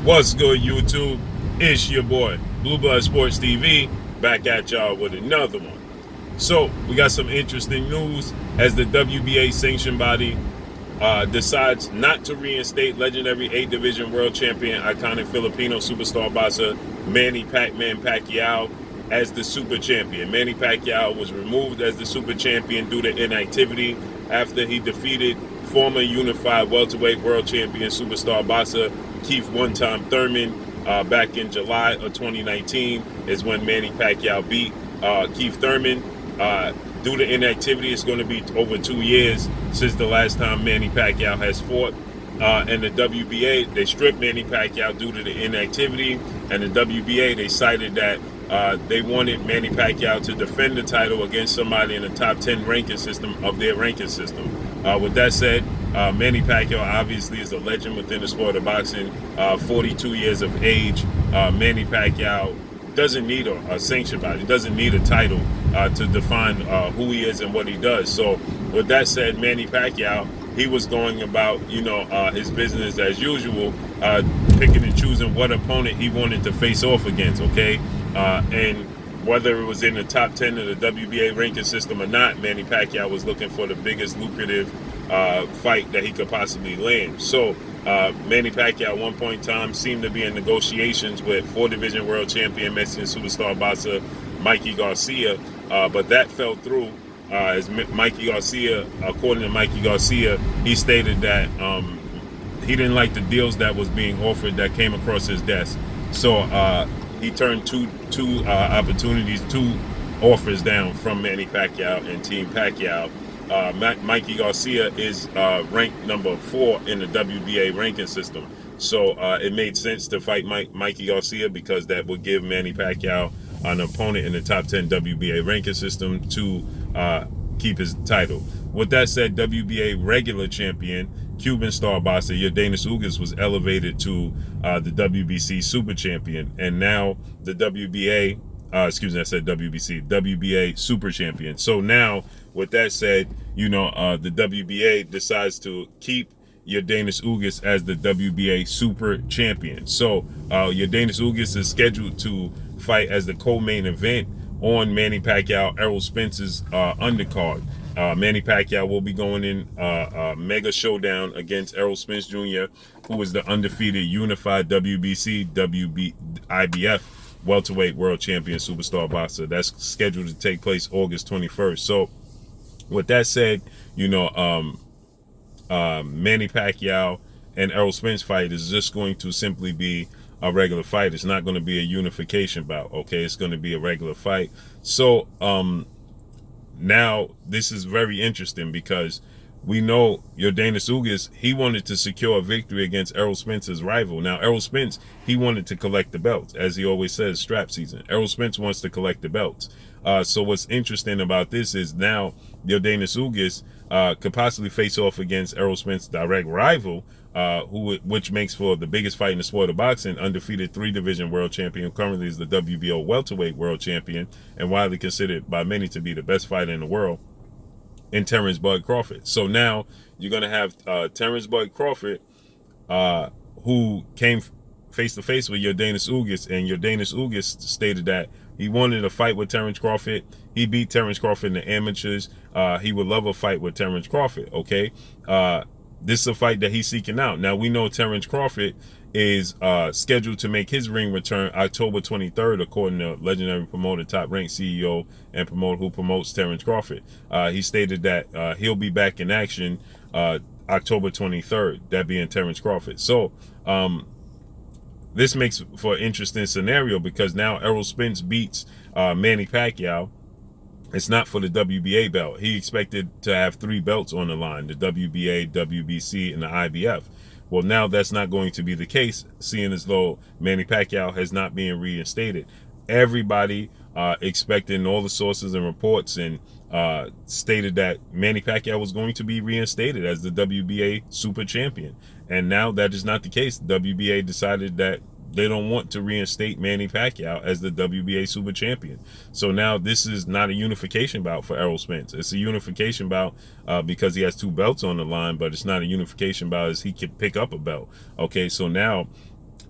What's good, YouTube? It's your boy, Blue Blood Sports TV, back at y'all with another one. So, we got some interesting news as the WBA sanctioned body decides not to reinstate legendary 8-division world champion, iconic Filipino superstar boxer Manny Pacquiao as the super champion. Manny Pacquiao was removed as the super champion due to inactivity after he defeated former unified welterweight world champion superstar boxer Keith one-time Thurman back in July of 2019 is when Manny Pacquiao beat Keith Thurman. Due to inactivity, it's going to be over 2 years since the last time Manny Pacquiao has fought. And the WBA, they stripped Manny Pacquiao due to the inactivity. And the WBA, they cited that they wanted Manny Pacquiao to defend the title against somebody in the top 10 ranking system of their ranking system. With that said, Manny Pacquiao obviously is a legend within the sport of boxing. 42 years of age. Manny Pacquiao doesn't need a sanction body. He doesn't need a title to define who he is and what he does. So with that said, Manny Pacquiao, he was going about, his business as usual, picking and choosing what opponent he wanted to face off against, okay? And whether it was in the top 10 of the WBA ranking system or not, Manny Pacquiao was looking for the biggest lucrative fight that he could possibly land. So Manny Pacquiao at one point in time seemed to be in negotiations with 4-division world champion Mexican superstar boxer Mikey Garcia, but that fell through. As Mikey Garcia, according to Mikey Garcia, he stated that he didn't like the deals that was being offered that came across his desk. So he turned two offers down from Manny Pacquiao and Team Pacquiao. Mikey Garcia is ranked number 4 in the WBA ranking system. So it made sense to fight Mikey Garcia because that would give Manny Pacquiao an opponent in the top 10 WBA ranking system to keep his title. With that said, WBA regular champion, Cuban star boxer Yordenis Ugas was elevated to the WBC super champion. And now the WBA, WBA super champion. So now, with that said, the WBA decides to keep Yordenis Ugas as the WBA super champion. So Yordenis Ugas is scheduled to fight as the co-main event on Manny Pacquiao, Errol Spence's undercard. Manny Pacquiao will be going in mega showdown against Errol Spence Jr., who is the undefeated unified WBC, IBF welterweight world champion superstar boxer. That's scheduled to take place August 21st. So with that said, Manny Pacquiao and Errol Spence fight is just going to simply be a regular fight. It's not going to be a unification bout, okay? It's going to be a regular fight. So now this is very interesting because we know Yordenis Ugas, he wanted to secure a victory against Errol Spence's rival. Now, Errol Spence, he wanted to collect the belts. As he always says, strap season. Errol Spence wants to collect the belts. So what's interesting about this is now Yordenis Ugas could possibly face off against Errol Spence's direct rival, which makes for the biggest fight in the sport of boxing, undefeated 3-division world champion, who currently is the WBO welterweight world champion, and widely considered by many to be the best fighter in the world, in Terence Bud Crawford. So now you're going to have Terence Bud Crawford, who came face to face with Yordenis Ugas, and Yordenis Ugas stated that he wanted a fight with Terence Crawford. He beat Terence Crawford in the amateurs. He would love a fight with Terence Crawford, okay? This is a fight that he's seeking out. Now, we know Terence Crawford is scheduled to make his ring return October 23rd, according to legendary promoter, top-ranked CEO and promoter who promotes Terence Crawford. He stated that he'll be back in action October 23rd, that being Terence Crawford. So this makes for an interesting scenario because now Errol Spence beats Manny Pacquiao. It's not for the WBA belt. He expected to have 3 belts on the line, the WBA, WBC, and the IBF. Well, now that's not going to be the case, seeing as though Manny Pacquiao has not been reinstated. Everybody expecting, all the sources and reports and stated that Manny Pacquiao was going to be reinstated as the WBA super champion. And now that is not the case. The WBA decided that they don't want to reinstate Manny Pacquiao as the WBA super champion. So now this is not a unification bout for Errol Spence. It's a unification bout because he has 2 belts on the line, but it's not a unification bout as he can pick up a belt. Okay, so now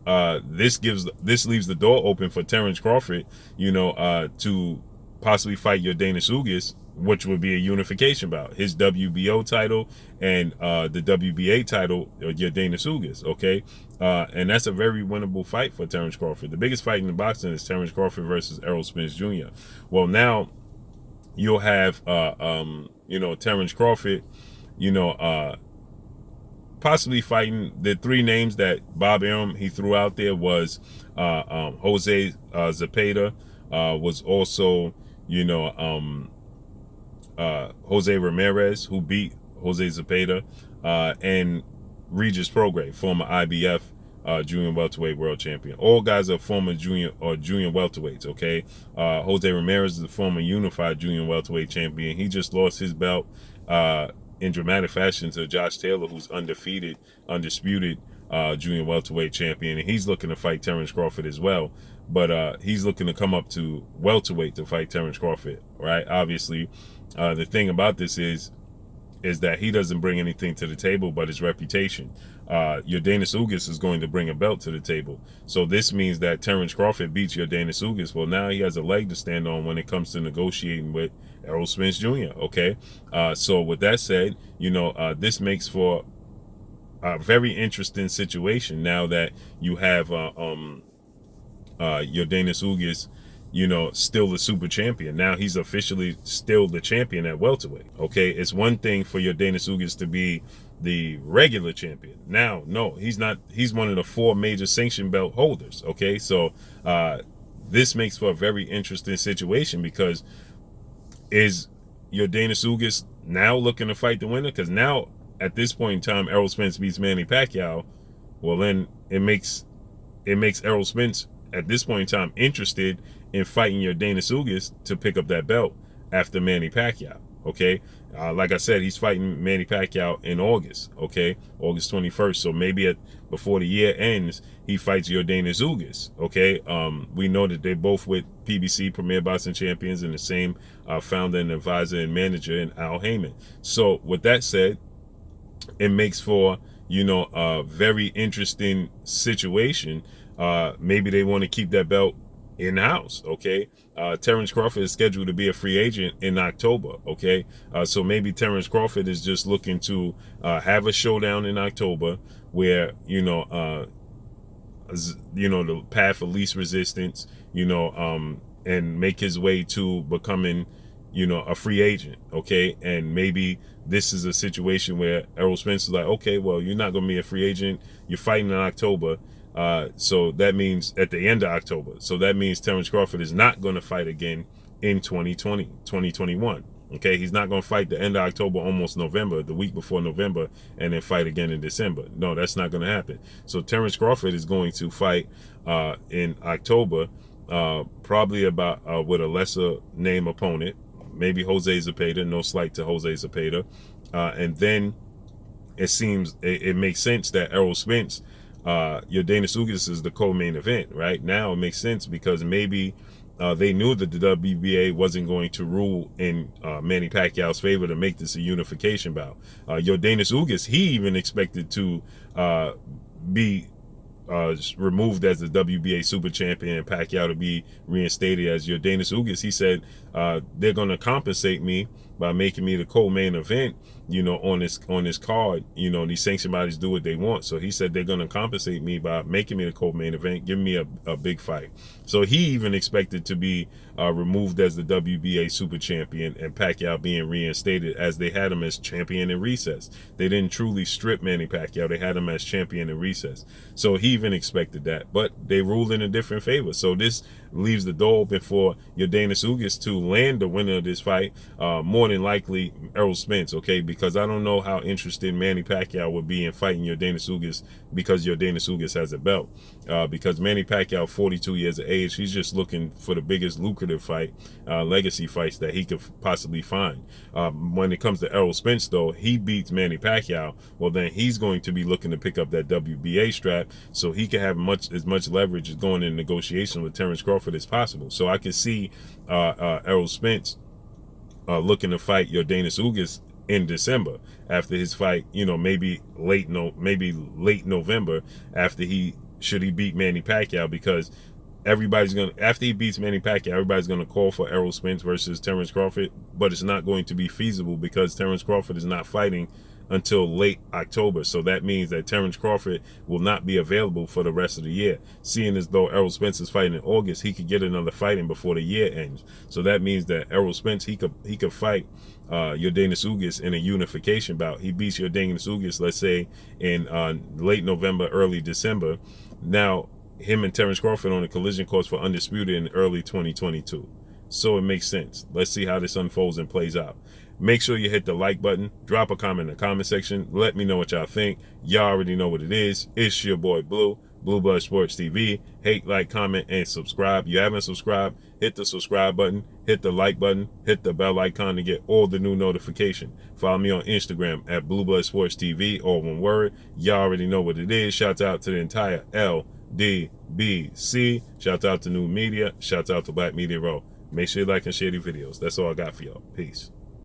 this leaves the door open for Terence Crawford, to possibly fight Yordenis Ugas, which would be a unification bout, his WBO title and the WBA title, Yordenis Ugas. Okay, and that's a very winnable fight for Terence Crawford. The biggest fight in the boxing is Terence Crawford versus Errol Spence Jr. Well, now you'll have Terence Crawford, possibly fighting. The three names that Bob Arum he threw out there was Jose Zepeda, was also Jose Ramirez, who beat Jose Zepeda, and Regis Prograis, former IBF junior welterweight world champion. All guys are former junior welterweights. Okay, Jose Ramirez is the former unified junior welterweight champion. He just lost his belt in dramatic fashion to Josh Taylor, who's undisputed junior welterweight champion, and he's looking to fight Terence Crawford as well. But he's looking to come up to welterweight to fight Terence Crawford, right? Obviously, the thing about this is that he doesn't bring anything to the table but his reputation. Yordenis Ugas is going to bring a belt to the table. So this means that Terence Crawford beats Yordenis Ugas. Well, now he has a leg to stand on when it comes to negotiating with Errol Spence Jr., okay? So with that said, this makes for a very interesting situation now that you have Yordenis Ugas, still the super champion. Now he's officially still the champion at welterweight. Okay, it's one thing for Yordenis Ugas to be the regular champion. Now, no, he's not. He's one of the 4 major sanction belt holders. Okay, so this makes for a very interesting situation, because is Yordenis Ugas now looking to fight the winner? Because now, at this point in time, Errol Spence beats Manny Pacquiao. Well, then it makes Errol Spence at this point in time interested in fighting Yordenis Ugas to pick up that belt after Manny Pacquiao. Okay, like I said, he's fighting Manny Pacquiao in August. Okay, August 21st. So maybe before the year ends, he fights Yordenis Ugas. Okay, we know that they're both with PBC, Premier Boxing Champions, and the same founder and advisor and manager in Al Heyman. So with that said, it makes for a very interesting situation. Maybe they want to keep that belt in-house. Okay, Terence Crawford is scheduled to be a free agent in October. Okay, so maybe Terence Crawford is just looking to have a showdown in October where the path of least resistance, and make his way to becoming a free agent. Okay, and maybe this is a situation where Errol Spence is like, okay, well, you're not going to be a free agent, you're fighting in October, so that means at the end of October, so that means Terence Crawford is not going to fight again in 2021. Okay, he's not going to fight the end of October, almost November, the week before November, and then fight again in December. No, that's not going to happen. So Terence Crawford is going to fight in October, probably with a lesser name opponent, maybe Jose Zepeda. No slight to Jose Zepeda. And then it makes sense that Errol Spence, Yordenis Ugas is the co-main event. Right now it makes sense because maybe they knew that the WBA wasn't going to rule in Manny Pacquiao's favor to make this a unification bout. Yordenis Ugas, he even expected to be removed as the WBA super champion and Pacquiao to be reinstated as Yordenis Ugas. He said they're going to compensate me by making me the co-main event, on this card. These sanction bodies do what they want. So he said they're going to compensate me by making me the co-main event, giving me a big fight. So he even expected to be removed as the WBA super champion and Pacquiao being reinstated, as they had him as champion in recess. They didn't truly strip Manny Pacquiao. They had him as champion in recess. So he even expected that, but they ruled in a different favor. So this leaves the door open for Yordenis Ugas to land the winner of this fight, more than likely Errol Spence. Okay, because I don't know how interested Manny Pacquiao would be in fighting Yordenis Ugas, because Yordenis Ugas has a belt. Because Manny Pacquiao, 42 years of age, he's just looking for the biggest lucrative fight, legacy fights that he could possibly find. When it comes to Errol Spence, though, he beats Manny Pacquiao, well, then he's going to be looking to pick up that WBA strap, so he can have as much leverage as going in negotiation with Terence Crawford as possible. So I can see Errol Spence looking to fight Yordenis Ugas in December after his fight, maybe late November, after he should he beat Manny Pacquiao, because everybody's gonna, after he beats Manny Pacquiao, everybody's gonna call for Errol Spence versus Terence Crawford, but it's not going to be feasible because Terence Crawford is not fighting until late October. So that means that Terence Crawford will not be available for the rest of the year. Seeing as though Errol Spence is fighting in August, he could get another fight in before the year ends. So that means that Errol Spence, he could fight Yordenis Ugas in a unification bout. He beats Yordenis Ugas, let's say in late November, early December. Now him and Terence Crawford on a collision course for Undisputed in early 2022. So it makes sense. Let's see how this unfolds and plays out. Make sure you hit the like button. Drop a comment in the comment section. Let me know what y'all think. Y'all already know what it is. It's your boy Blue, Blue Blood Sports TV. Hate, like, comment, and subscribe. You haven't subscribed, hit the subscribe button, hit the like button, hit the bell icon to get all the new notification. Follow me on Instagram at Blue Blood Sports TV, all one word. Y'all already know what it is. Shout out to the entire LDBC. Shout out to New Media. Shout out to Black Media Row. Make sure you like and share the videos. That's all I got for y'all. Peace.